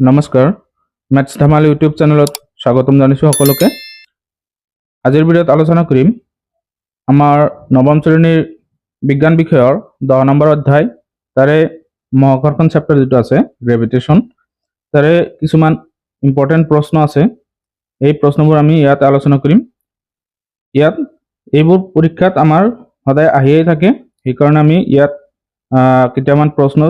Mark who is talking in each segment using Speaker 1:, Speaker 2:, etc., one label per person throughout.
Speaker 1: নমস্কাৰ maths Dhamaal YouTube চেনেলত স্বাগতম জানিছোঁ সকলোকে। আজিৰ ভিডিঅ'ত আলোচনা কৰিম আমাৰ নৱম শ্ৰেণীৰ বিজ্ঞান বিষয়ৰ 10 নম্বৰ অধ্যায় তাৰে মহাকৰ্ষণ চেপ্টাৰ যেটো আছে গ্ৰেভিটেশ্যন তাৰে কিছুমান ইম্পৰ্টেণ্ট প্ৰশ্ন আছে। এই প্ৰশ্নবোৰ আমি ইয়াত আলোচনা কৰিম। ইয়াত এইবোৰ পৰীক্ষাত আমাৰ সদায় আহিয়ে থাকে, সেইকাৰণে আমি ইয়াত কেইটামান প্ৰশ্ন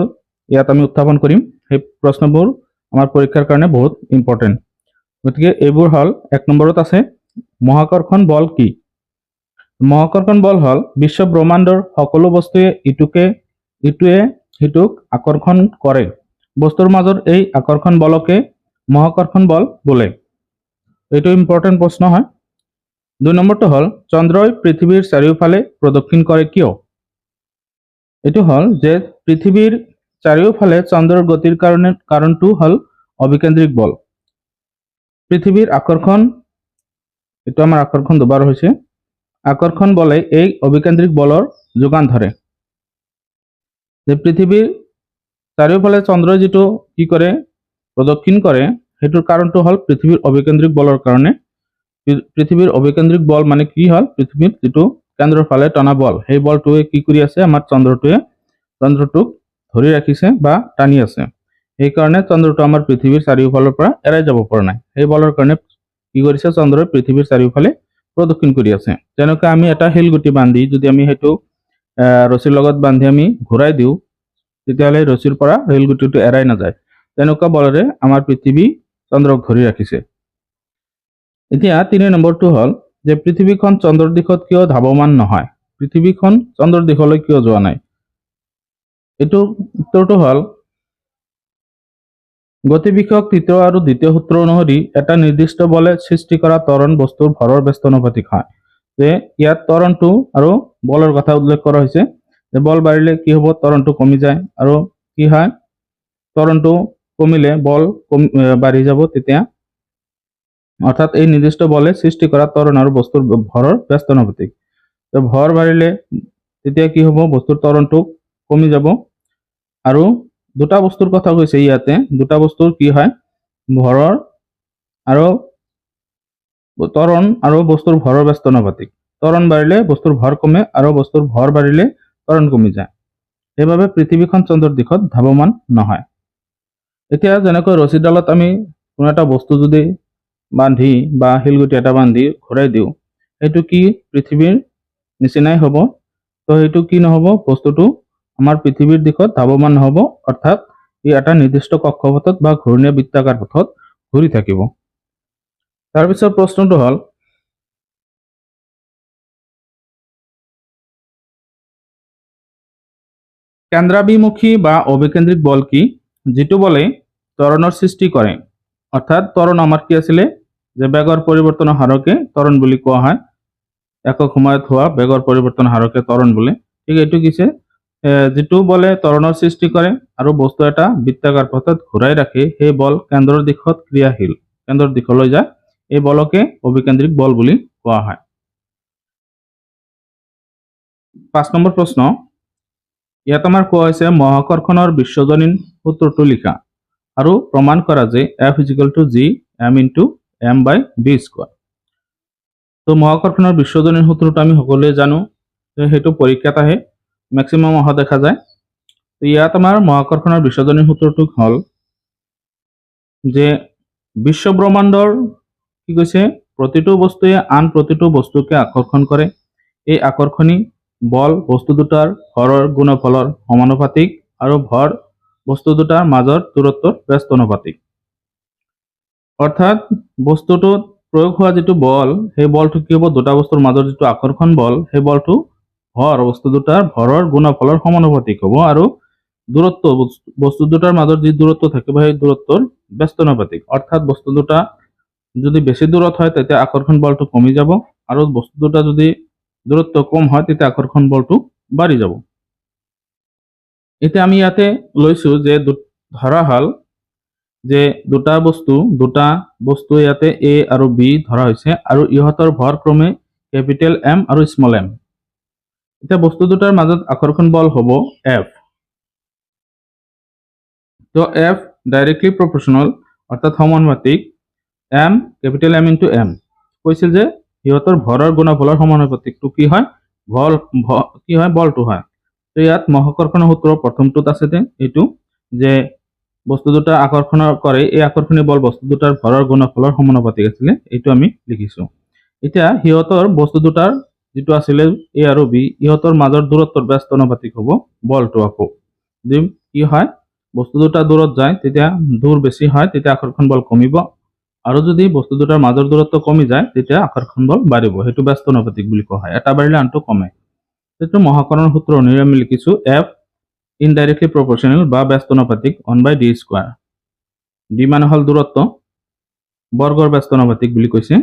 Speaker 1: ইয়াত আমি উত্থাপন কৰিম। সেই প্ৰশ্নবোৰ আমাৰ পৰীক্ষাৰ কাৰণে বহুত ইম্পৰ্টেণ্ট। গতিকে এইবোৰ হল 1 নম্বৰত আছে মহাকৰ্ষণ বল কি? মহাকৰ্ষণ বল হল বিশ্ব ব্ৰহ্মাণ্ডৰ সকলো বস্তুৱে ইটোৱে সিটোক আকৰ্ষণ কৰে। বস্তুৰ মাজৰ এই আকৰ্ষণ বলকে মহাকৰ্ষণ বল বোলে। এইটো ইম্পৰ্টেণ্ট প্ৰশ্ন হয়। 2 নম্বৰটো হল চন্দ্ৰই পৃথিৱীৰ চাৰিওফালে প্ৰদক্ষিণ কৰে কিয়? এইটো হল যে পৃথিৱীৰ চাৰিওফালে চন্দ্ৰৰ গতিৰ কাৰণটো হল অভিকেন্দ্ৰিক বল। পৃথিৱীৰ আকৰ্ষণ, এইটো আমাৰ আকৰ্ষণ দুবাৰ হৈছে, আকৰ্ষণ বলে এই অভিকেন্দ্ৰিক বলৰ যোগান ধৰে। যে পৃথিৱীৰ চাৰিওফালে চন্দ্ৰই যেটো কি কৰে প্ৰদক্ষিণ কৰে, সেইটোৰ কাৰণটো হল পৃথিৱীৰ অভিকেন্দ্ৰিক বলৰ কাৰণে। পৃথিৱীৰ অভিকেন্দ্ৰিক বল মানে কি হল পৃথিৱীৰ যেটো কেন্দ্ৰৰ ফালে টনা বল, সেই বলটোৱে কি কৰি আছে আমাৰ চন্দ্ৰটোক ধৰি ৰাখিছে বা টানি আছে। এই কাৰণে চন্দ্ৰটো আমাৰ পৃথিৱীৰ চাৰিওফালৰ পৰা এৰাই যাব পৰা নাই। এই বলৰ কাৰণে কি কৰিছে চন্দ্ৰই পৃথিৱীৰ চাৰিওফালে প্ৰদক্ষিণ কৰি আছে। যেনেকৈ আমি এটা শিলগুটি বান্ধি যদি আমি সেইটো ৰছীৰ লগত বান্ধি আমি ঘূৰাই দিওঁ, তেতিয়াহ'লে ৰছীৰ পৰা শিলগুটিটো এৰাই নাযায়। তেনেকুৱা বলেৰে আমাৰ পৃথিৱী চন্দ্ৰক ধৰি ৰাখিছে। এতিয়া 3 নম্বৰটো হল যে পৃথিৱীখন চন্দ্ৰৰ দিশত কিয় ধাৱমান নহয়? পৃথিৱীখন চন্দ্ৰৰ দিশলৈ কিয় যোৱা নাই? এইটো উত্তৰটো হল গতি বিষয়ক তৃতীয় আৰু দ্বিতীয় সূত্ৰ অনুসৰি এটা নিৰ্দিষ্ট বলে সৃষ্টি কৰা ত্বৰণ বস্তুৰ ভৰৰ ব্যস্তানুপাতিক হয়। যে ইয়াত ত্বৰণটো আৰু বলৰ কথা উল্লেখ কৰা হৈছে। যে বল বাঢ়িলে কি হ'ব, ত্বৰণটো কমি যায়, আৰু কি হয় ত্বৰণটো কমিলে বল বাঢ়ি যাব। তেতিয়া অৰ্থাৎ এই নিৰ্দিষ্ট বলে সৃষ্টি কৰা ত্বৰণ আৰু বস্তুৰ ভৰৰ ব্যস্তানুপাতিক। তো ভৰ বাঢ়িলে তেতিয়া কি হ'ব, বস্তুৰ ত্বৰণটো কমি যাব। আৰু দুটা বস্তুৰ কথা কৈছে ইয়াতে, দুটা বস্তুৰ কি হয় ভৰৰ আৰু ত্বৰণ আৰু বস্তুৰ ভৰৰ ব্যস্তানুপাতিক। ত্বৰণ বাঢ়িলে বস্তুৰ ভৰ কমে আৰু বস্তুৰ ভৰ বাঢ়িলে ত্বৰণ কমি যায়। সেইবাবে পৃথিৱীখন চন্দ্ৰৰ দিশত ধাৱমান নহয়। এতিয়া যেনেকৈ ৰছীডালত আমি কোনো এটা বস্তু যদি বান্ধি বা শিলগুটি এটা বান্ধি ঘূৰাই দিওঁ, সেইটো কি পৃথিৱীৰ নিচিনাই হ'ব। তো সেইটো কি নহ'ব, বস্তুটো আমাৰ পৃথিৱীৰ দিশত ধাৱমান নহ'ব, অৰ্থাৎ ই এটা নিৰ্দিষ্ট কক্ষপথত বা ঘূৰ্ণীয় বৃত্তাকাৰ পথত ঘূৰি থাকিব। তাৰপিছত প্ৰশ্নটো হল কেন্দ্ৰাভিমুখী বা অভিকেন্দ্ৰিক বল কি? যিটো বলে ত্বৰণৰ সৃষ্টি কৰে। অৰ্থাৎ ত্বৰণ আমাৰ কি আছিলে, যে বেগৰ পৰিৱৰ্তনৰ হাৰকে ত্বৰণ বুলি কোৱা হয়। একক সময়ত হোৱা বেগৰ পৰিৱৰ্তন হাৰকে ত্বৰণ বোলে। ঠিক এইটো কিছে যিটো বলে ত্বৰণৰ সৃষ্টি কৰে আৰু বস্তু এটা বৃত্তাকাৰ পথত ঘূৰাই ৰাখে, সেই বল কেন্দ্ৰৰ দিশত ক্ৰিয়াশীল, কেন্দ্ৰৰ দিশলৈ যায়। এই বলকে অভিকেন্দ্ৰিক বল বুলি কোৱা হয়। 5 নম্বৰ প্ৰশ্ন, ইয়াত আমাৰ কোৱা হৈছে মহাকৰ্ষণৰ বিশ্বজনীন সূত্ৰটো লিখা আৰু প্ৰমাণ কৰা যে F = G m/m/v²। তো মহাকৰ্ষণৰ বিশ্বজনীন সূত্ৰটো আমি সকলোৱে জানো, যে সেইটো পৰীক্ষাত আহে, মেক্সিমাম অহা দেখা যায়। তো ইয়াত আমাৰ মহাকৰ্ষণৰ বিশ্বজনীন সূত্ৰটো হল যে বিশ্ব ব্ৰহ্মাণ্ডৰ কি কৈছে প্ৰতিটো বস্তুৱে আন প্ৰতিটো বস্তুকে আকৰ্ষণ কৰে। এই আকৰ্ষণী বল বস্তু দুটাৰ ভৰৰ গুণফলৰ সমানুপাতিক আৰু ভৰ বস্তু দুটাৰ মাজৰ দূৰত্বৰ ব্যস্তানুপাতিক। অৰ্থাৎ বস্তুটোত প্ৰয়োগ হোৱা যেটো বল, সেই বলটো কি হ'ব, দুটা বস্তুৰ মাজৰ যেটো আকৰ্ষণ বল, সেই বলটো ভৰ বস্তু দুটাৰ ভৰৰ গুণফলৰ সমানুপাতিক হ'ব, আৰু দূৰত্ব বস্তু দুটাৰ মাজৰ যি দূৰত্ব থাকিব সেই দূৰত্বৰ ব্যস্তানুপাতিক। অৰ্থাৎ বস্তু দুটা যদি বেছি দূৰত হয় তেতিয়া আকৰ্ষণ বলটো কমি যাব, আৰু বস্তু দুটা যদি দূৰত্ব কম হয় তেতিয়া আকৰ্ষণ বলটো বাঢ়ি যাব। এতিয়া আমি ইয়াতে লৈছো যে ধৰা হল যে দুটা বস্তু ইয়াতে A আৰু B ধৰা হৈছে, আৰু ইহঁতৰ ভৰ ক্ৰমে কেপিটেল M আৰু স্মল m। এতিয়া বস্তু দুটাৰ মাজত আকৰ্ষণ বল হ'ব F। তো F ডাইৰেক্টলি প্ৰপৰ্চনেল অৰ্থাৎ সমানুপাতিক m capital M into m কৈছিল যে সিহঁতৰ ভৰৰ গুণফলৰ সমানুপাতিকটো কি হয় বলটো হয়। তো ইয়াত মহাকৰ্ষণৰ সূত্ৰ প্ৰথমটোত আছে এইটো যে বস্তু দুটা আকৰ্ষণ কৰে, এই আকৰ্ষণীয় বল বস্তু দুটাৰ ভৰৰ গুণফলৰ সমানুপাতিক আছিলে, এইটো আমি লিখিছো। এতিয়া সিহঁতৰ বস্তু দুটাৰ যেটো আছিলে A আৰু B ইহঁতৰ মাজৰ দূৰত্বৰ ব্যস্ত অনুপাতিক হ'ব বলটো। আকৌ যদি কি হয় বস্তু দুটা দূৰত যায় তেতিয়া দূৰ বেছি হয় তেতিয়া আকৰ্ষণ বল কমিব, আৰু যদি বস্তু দুটাৰ মাজৰ দূৰত্ব কমি যায় তেতিয়া আকৰ্ষণ বল বাঢ়িব, সেইটো ব্যস্ত অনুপাতিক বুলি কোৱা হয়। এটা বাঢ়িলে আনটো কমে। এইটো মহাকৰণৰ সূত্ৰ অনুযায়ী আমি লিখিছো F ইনডাইৰেক্টলি প্ৰপৰ্চনেল বা ব্যস্ত অনুপাতিক 1/d স্কয়াৰ। d মানে হল দূৰত্ব, বৰ্গৰ ব্যস্ত অনুপাতিক বুলি কৈছে।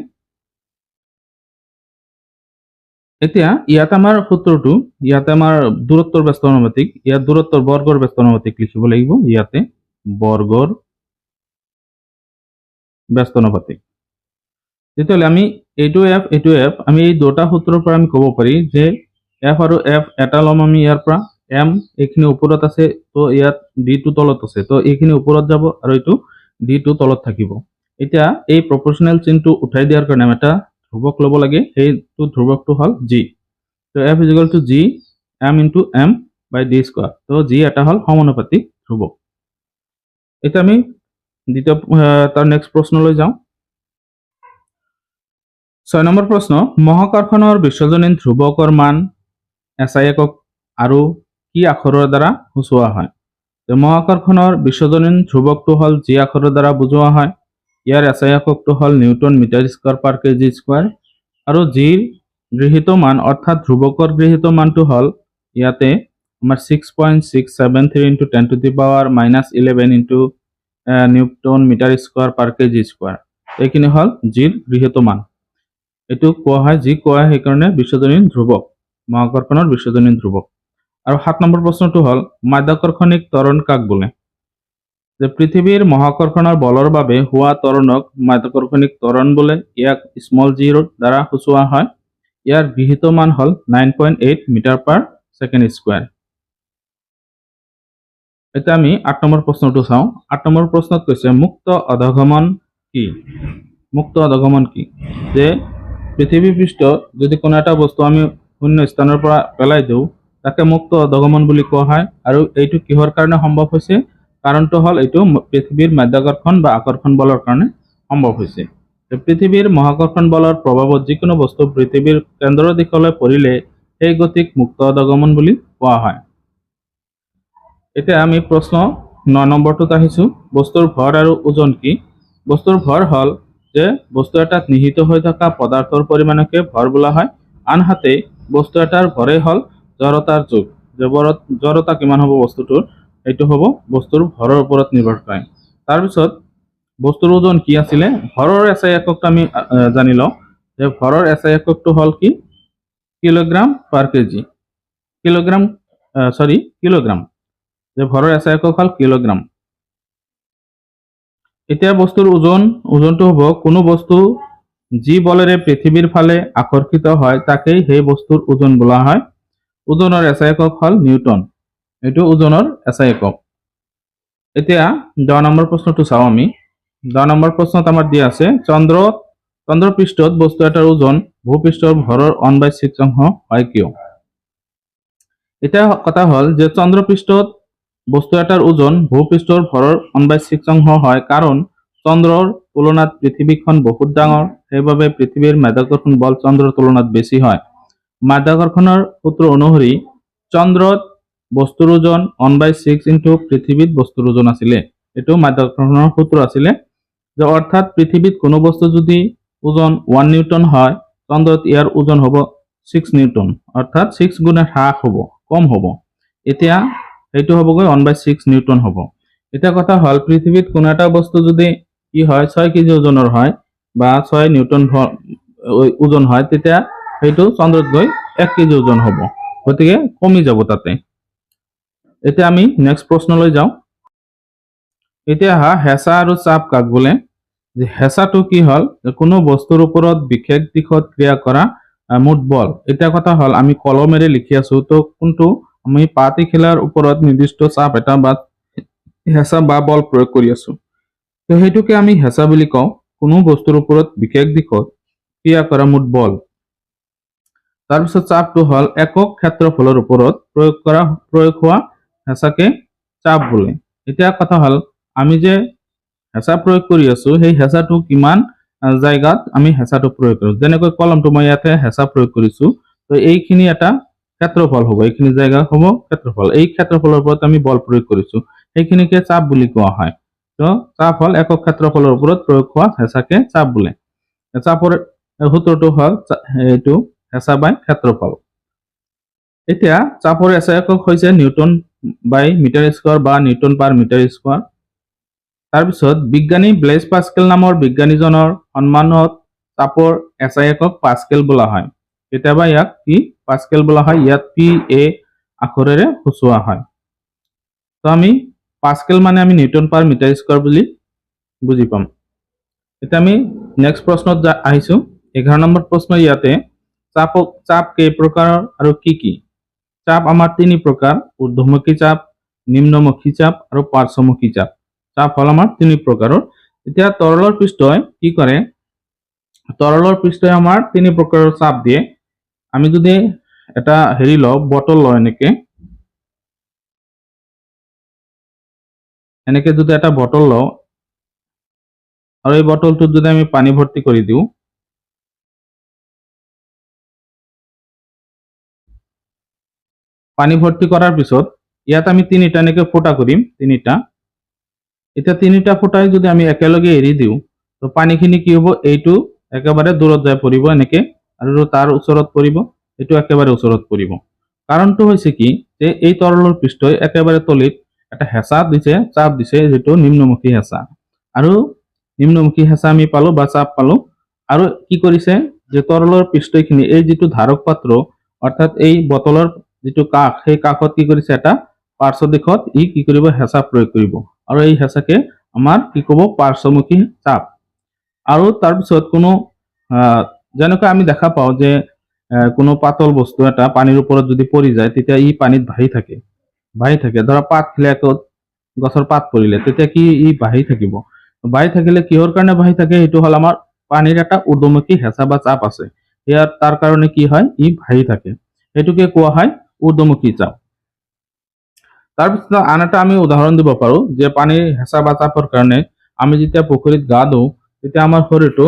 Speaker 1: এতিয়া ইয়াত আমাৰ সূত্ৰটো ইয়াতে আমাৰ দূৰত্বৰ ব্যস্ত অনুপাতিক, ইয়াত দূৰত্বৰ বৰ্গৰ ব্যস্ত অনুপাতিক লিখিব লাগিব, ইয়াতে বৰ্গৰ ব্যস্ত অনুপাতিক। তেতিয়াহ'লে আমি এইটো F আমি এই দুটা সূত্ৰৰ পৰা আমি ক'ব পাৰি যে F আৰু F এটা ল'ম আমি ইয়াৰ পৰা, M এইখিনি ওপৰত আছে তো ইয়াত D টো তলত আছে, তো এইখিনি ওপৰত যাব আৰু এইটো D টো তলত থাকিব। এতিয়া এই প্ৰপৰ্চনেল চিহ্নটো উঠাই দিয়াৰ কাৰণে আমি এটা ধ্ৰুৱক ল'ব লাগে, সেইটো ধ্ৰুৱকটো হ'ল G। তো F is equal to G M into M by D square। তো G এটা হ'ল সমানুপাতিক ধ্ৰুৱক। এতিয়া আমি দ্বিতীয় তাৰ নেক্সট প্ৰশ্নলৈ যাওঁ। 6 নম্বৰ প্ৰশ্ন, মহাকৰ্ষণৰ বিশ্বজনীন ধ্ৰুৱকৰ মান SI একক আৰু কি আখৰৰ দ্বাৰা সূচোৱা হয়? মহাকৰ্ষণৰ বিশ্বজনীন ধ্ৰুৱকটো হ'ল G আখৰৰ দ্বাৰা বুজোৱা হয়। ইয়াৰ SI এককটো হ'ল Newton metre square per KG square, আৰু জিৰ গৃহীত মান অৰ্থাৎ ধ্ৰুৱকৰ গৃহীত মানটো হ'ল ইয়াতে আমাৰ 6.673 into 10 to the power -11 into newton metre square per KG square. এইখিনি হ'ল জিৰ গৃহীত মান। এইটো কোৱা হয় যি কোৱা হয় সেইকাৰণে বিশ্বজনীন ধ্ৰুৱক, মহাকৰ্ষণৰ বিশ্বজনীন ধ্ৰুৱক। আৰু 7 নম্বৰ প্ৰশ্নটো হ'ল মাধ্যাকৰ্ষণিক ত্বৰণ কাক বোলে? যে পৃথিৱীৰ মহাকৰ্ষণৰ বলৰ বাবে হোৱা ত্বৰণক মাধ্যাকৰ্ষণিক ত্বৰণ বোলে। ইয়াক স্মল g দ্বাৰা সূচোৱা হয়। ইয়াৰ গৃহীত মান হ'ল 9.8 মিটাৰ পাৰ ছেকেণ্ড স্কয়াৰ। এতিয়া আমি 8 নম্বৰ প্ৰশ্নটো চাওঁ। 8 নম্বৰ প্ৰশ্নত কৈছে মুক্ত অধগমন কি? মুক্ত অধগমন কি? যে পৃথিৱী পৃষ্ঠত যদি কোনো এটা বস্তু আমি শূন্য স্থানৰ পৰা পেলাই দিওঁ তাকে মুক্ত অধগমন বুলি কোৱা হয়। আৰু এইটো কিহৰ কাৰণে সম্ভৱ হৈছে? কাৰণটো হ'ল এইটো পৃথিৱীৰ মাধ্যাকৰ্ষণ বা আকৰ্ষণ বলৰ কাৰণে সম্ভৱ হৈছে। পৃথিৱীৰ মহাকৰ্ষণ বলৰ প্ৰভাৱত যিকোনো বস্তু পৃথিৱীৰ কেন্দ্ৰৰ দিশলৈ পৰিলে সেই গতিক মুক্ত অধগমন বুলি কোৱা হয়। এতিয়া আমি প্ৰশ্ন 9 নম্বৰটোত আহিছো। বস্তুৰ ভৰ আৰু ওজন কি? বস্তুৰ ভৰ হ'ল যে বস্তু এটাত নিহিত হৈ থকা পদাৰ্থৰ পৰিমাণকে ভৰ বোলা হয়। আনহাতে বস্তু এটাৰ ভৰে হ'ল জড়তাৰ যোগ। জড়তা কিমান হ'ব বস্তুটোৰ এইটো হ'ব বস্তুৰ ভৰৰ ওপৰত নিৰ্ভৰ কৰে। তাৰপিছত বস্তুৰ ওজন কি আছিলে? ভৰৰ SI এককটো আমি জানি লওঁ যে ভৰৰ SI এককটো হ'ল কি? কিলোগ্ৰাম পাৰ কেজি। কিলোগ্ৰাম যে ভৰৰ SI একক হ'ল কিলোগ্ৰাম। এতিয়া বস্তুৰ ওজনটো হ'ব কোনো বস্তু যি বলেৰে পৃথিৱীৰ ফালে আকৰ্ষিত হয় তাকেই সেই বস্তুৰ ওজন বোলা হয়। ওজনৰ SI একক হ'ল নিউটন, এইটো ওজনৰ SI একক। এতিয়া 10 নম্বৰ প্ৰশ্নটো চাওঁ আমি। 10 নম্বৰ প্ৰশ্নত আমাৰ দিয়া আছে চন্দ্ৰপৃষ্ঠত বস্তু এটাৰ ওজন ভূপৃষ্ঠৰ ভৰৰ 1/6 অংশ হয় কিয়? এতিয়া কথা হ'ল যে চন্দ্ৰপৃষ্ঠত বস্তু এটাৰ ওজন ভূপৃষ্ঠৰ ভৰৰ 1/6 অংশ হয় কাৰণ চন্দ্ৰৰ তুলনাত পৃথিৱীখন বহুত ডাঙৰ, সেইবাবে পৃথিৱীৰ মাধ্যাকৰ্ষণ বল চন্দ্ৰৰ তুলনাত বেছি হয়। মাধ্যাকৰ্ষণৰ সূত্ৰ অনুসৰি চন্দ্ৰত বস্তুৰ ওজন 1/6 ইনটু পৃথিৱীত বস্তুৰ ওজন আছিলে। এইটো মাধ্যাকৰ্ষণৰ সূত্ৰ আছিলে যে অৰ্থাৎ পৃথিৱীত কোনো বস্তু যদি ওজন 1 নিউটন হয় চন্দ্ৰত ইয়াৰ ওজন হ'ব 6 নিউটন, অৰ্থাৎ 6 গুণে হ্ৰাস হ'ব, কম হ'ব। এতিয়া এইটো হ'বগৈ 1/6 নিউটন হ'ব। এতিয়া কথা হ'ল পৃথিৱীত কোনো এটা বস্তু যদি কি হয় 6 কেজি ওজনৰ হয় বা 6 নিউটন ওজন হয় তেতিয়া সেইটো চন্দ্ৰত গৈ 1 কেজি ওজন হ'ব, গতিকে কমি যাব তাতে। এতিয়া আমি নেক্সট প্ৰশ্নলৈ যাওঁ। এতিয়া হেঁচা আৰু চাপ কাক বোলে? যে হেঁচাটো কি হ'ল কোনো বস্তুৰ ওপৰত বিশেষ দিশত ক্ৰিয়া কৰা মুঠ বল। এতিয়া কথা হ'ল আমি কলমেৰে লিখি আছো তো কোনটো আমি পাতি খেলাৰ ওপৰত নিৰ্দিষ্ট চাপ এটা বা হেঁচা বা বল প্ৰয়োগ কৰি আছো। তো সেইটোকে আমি হেঁচা বুলি কওঁ। কোনো বস্তুৰ ওপৰত বিশেষ দিশত ক্ৰিয়া কৰা মুঠ বল। তাৰপিছত চাপটো হ'ল একক ক্ষেত্ৰফলৰ ওপৰত প্ৰয়োগ হোৱা হেঁচাকে চাপ বোলে। এতিয়া কথা হ'ল আমি যে হেঁচা প্ৰয়োগ কৰি আছো, সেই হেঁচাটো কিমান জায়গাত আমি হেঁচাটো প্ৰয়োগ কৰোঁ। যেনেকৈ কলমটো মই ইয়াতে হেঁচা প্ৰয়োগ কৰিছো, তো এইখিনি এটা ক্ষেত্ৰফল হ'ব, এইখিনি জায়গা হ'ব ক্ষেত্ৰফল। এই ক্ষেত্ৰফলৰ ওপৰত আমি বল প্ৰয়োগ কৰিছো, সেইখিনিকে চাপ বুলি কোৱা হয়। তো চাপ হ'ল একক ক্ষেত্ৰফলৰ ওপৰত প্ৰয়োগ হোৱা হেঁচাকে চাপ বোলে। চাপৰ সূত্ৰটো হ'ল এইটো হেঁচা বাই ক্ষেত্ৰফল। এতিয়া চাপৰ SI একক হৈছে নিউটন বাই মিটাৰ স্কোৱাৰ বা নিউটন পাৰ মিটাৰ স্কোৱাৰ। তাৰপিছত বিজ্ঞানী ব্লেজ পাস্কেল নামৰ বিজ্ঞানীজনৰ সন্মানত চাপৰ SI একক পাস্কেল বোলা হয়। কেতিয়াবা ইয়াক কি পাস্কেল বোলা হয়, ইয়াত PA আখৰেৰে সূচোৱা হয়। তো আমি পাস্কেল মানে আমি নিউটন পাৰ মিটাৰ স্কোৱাৰ বুলি বুজি পাম। এতিয়া আমি নেক্সট প্ৰশ্নত আহিছো। 11 নম্বৰ প্ৰশ্ন ইয়াতে চাপ কেই প্ৰকাৰৰ আৰু কি কি? চাপ আমাৰ 3 প্ৰকাৰ, ঊৰ্ধ্বমুখী চাপ, নিম্নমুখী চাপ আৰু পাৰ্শ্বমুখী চাপ। চাপ হ'ল আমাৰ 3 প্ৰকাৰৰ। এতিয়া তৰলৰ পৃষ্ঠই কি কৰে? তৰলৰ পৃষ্ঠই আমাৰ 3 প্ৰকাৰৰ চাপ দিয়ে। আমি যদি এটা হেৰি লওঁ, বটল লওঁ, এনেকে যদি এটা বটল লওঁ আৰু এই বটলটোত যদি আমি পানী ভৰ্তি কৰি দিওঁ, পানী ভৰ্তি কৰাৰ পিছত ইয়াত আমি 3টা এনেকে ফুটা কৰিম, 3টা। এতিয়া 3টা ফুটাই যদি আমি একেলগে এৰি দিওঁ, তো পানীখিনি কি হ'ব? এইটো একেবাৰে দূৰত যাই পৰিব এনেকে, আৰু তাৰ ওচৰত পৰিব, এইটো একেবাৰে ওচৰত পৰিব। কাৰণটো হৈছে কি যে এই তৰলৰ পৃষ্ঠই একেবাৰে তলিত এটা হেঁচা দিছে, চাপ দিছে, যিটো নিম্নমুখী হেঁচা। আৰু নিম্নমুখী হেঁচা আমি পালো বা চাপ পালো। আৰু কি কৰিছে যে তৰলৰ পৃষ্ঠখিনি এই যিটো ধাৰক পাত্ৰ, অৰ্থাৎ এই বটলৰ যিটো কাষ, সেই কাষত কি কৰিছে? এটা পাৰ্শ্ব দিশত ই কি কৰিব? হেঁচা প্ৰয়োগ কৰিব। আৰু এই হেঁচাকে আমাৰ কি ক'ব? পাৰ্শ্বমুখী চাপ। আৰু তাৰপিছত কোনো যেনেকৈ আমি দেখা পাওঁ যে কোনো পাতল বস্তু এটা পানীৰ ওপৰত যদি পৰি যায়, তেতিয়া ই পানীত ভাহি থাকে। ধৰা পাত খিলাকত গছৰ পাত পৰিলে, তেতিয়া কি ই ভাহি থাকিব। ভাহি থাকিলে কিহৰ কাৰণে ভাহি থাকে? সেইটো হ'ল আমাৰ পানীৰ এটা ঊৰ্ধ্বমুখী হেঁচা বা চাপ আছে। ইয়াৰ তাৰ কাৰণে কি হয়? ই ভাহি থাকে। সেইটোকে কোৱা হয় ঊৰ্ধ্বমুখী চাপ। তাৰপিছত আন এটা আমি উদাহৰণ দিব পাৰো যে পানীৰ হেঁচা বা চাপৰ কাৰণে আমি যেতিয়া পুখুৰীত গা ধুওঁ, তেতিয়া আমাৰ শৰীৰটো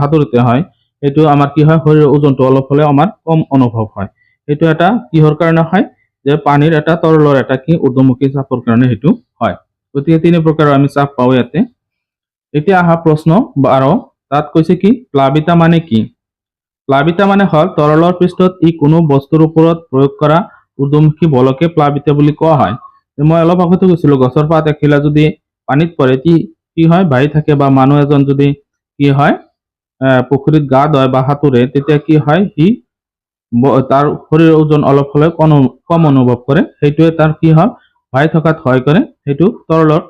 Speaker 1: সাঁতোৰোতে হয়, সেইটো আমাৰ কি হয়? শৰীৰৰ ওজনটো অলপ হ'লে আমাৰ কম অনুভৱ হয়। সেইটো এটা কিহৰ কাৰণে হয়? যে পানীৰ এটা তৰলৰ এটা কি ঊৰ্ধ্বমুখী চাপৰ কাৰণে সেইটো হয়। গতিকে 3 প্ৰকাৰৰ আমি চাপ পাওঁ ইয়াতে। এতিয়া আহা প্ৰশ্ন 12, তাত কৈছে কি প্লাবিতা মানে কি? প্লাবিতা মানে হ'ল তৰলৰ পৃষ্ঠত ই কোনো বস্তুৰ ওপৰত প্ৰয়োগ কৰা ঊৰ্ধ্বমুখী বলকে প্লাবিতা বুলি কোৱা হয়। মই অলপ আগতে কৈছিলো, গছৰ পাত এখিলা যদি পানীত পৰে কি হয়? ভাহি থাকে। বা মানুহ এজন যদি কি হয় পুখুৰীত গা ধুৱায় বা সাঁতোৰে, তেতিয়া কি হয়? সি তাৰ শৰীৰৰ ওজন অলপ হ'লে কম অনুভৱ কৰে। সেইটোৱে তাৰ কি হয়? ভাহি থকাত সহায় কৰে। সেইটো তৰলৰ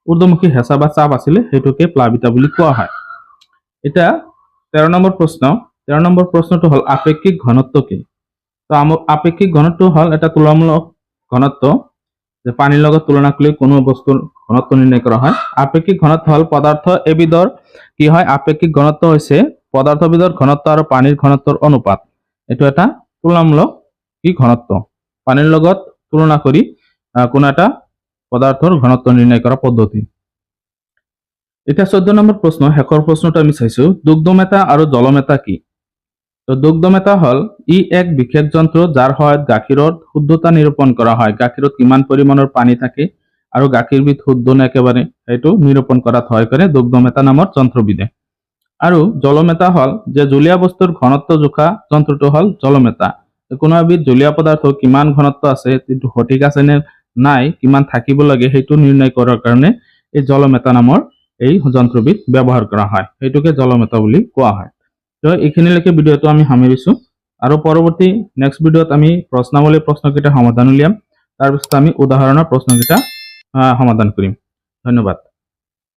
Speaker 1: ঊৰ্ধ্বমুখী হেঁচা বা চাপ আছিলে, সেইটোকে প্লাবিতা বুলি কোৱা হয়। এতিয়া 13 নম্বৰ প্ৰশ্ন। 13 নম্বৰ প্ৰশ্নটো হ'ল আপেক্ষিক ঘনত্ব কি? তো আপেক্ষিক ঘনত্ব হ'ল এটা তুলনামূলক ঘনত্ব, যে পানীৰ লগত তুলনা কৰি কোনো বস্তুৰ ঘনত্ব নিৰ্ণয় কৰা হয়। আপেক্ষিক ঘনত্ব হ'ল পদাৰ্থ এবিধৰ কি হয়? আপেক্ষিক ঘনত্ব হৈছে পদাৰ্থবিধৰ ঘনত্ব আৰু পানীৰ ঘনত্বৰ অনুপাত। এইটো এটা তুলনামূলক কি ঘনত্ব, পানীৰ লগত তুলনা কৰি কোনো এটা পদাৰ্থৰ ঘনত্ব নিৰ্ণয় কৰা পদ্ধতি। এতিয়া 14 নম্বৰ প্ৰশ্ন, শেষৰ প্ৰশ্নটো আমি চাইছো, দুগ্ধমেতা আৰু জলমেতা কি? তো দুগ্ধমেতা হ'ল ই এক বিশেষ যন্ত্ৰ যাৰ সহায়ত গাখীৰৰ শুদ্ধতা নিৰূপণ কৰা হয়। গাখীৰত কিমান পৰিমাণৰ পানী থাকে আৰু গাখীৰবিধ শুদ্ধ নে একেবাৰে, সেইটো নিৰূপণ কৰাত সহায় কৰে দুগ্ধমেতা নামৰ যন্ত্ৰবিধে। আৰু জলমেতা হ'ল যে জলীয় বস্তুৰ ঘনত্ব জোখা যন্ত্ৰটো হ'ল জলমেতা। কোনো এবিধ জলীয় পদাৰ্থ কিমান ঘনত্ব আছে, সেইটো সঠিক আছে নে নাই, কিমান থাকিব লাগে, সেইটো নিৰ্ণয় কৰাৰ কাৰণে এই জলমেতা নামৰ এই যন্ত্ৰবিধ ব্যৱহাৰ কৰা হয়। সেইটোকে জলমেতা বুলি কোৱা হয়। তো এইখিনিলৈকে ভিডিঅ'টো আমি সামৰিছোঁ। আৰু পৰৱৰ্তী নেক্সট ভিডিঅ'ত আমি প্ৰশ্নাৱলীৰ প্ৰশ্নকেইটা সমাধান উলিয়াম। তাৰপিছত আমি উদাহৰণৰ প্ৰশ্নকেইটা সমাধান কৰিম। ধন্যবাদ।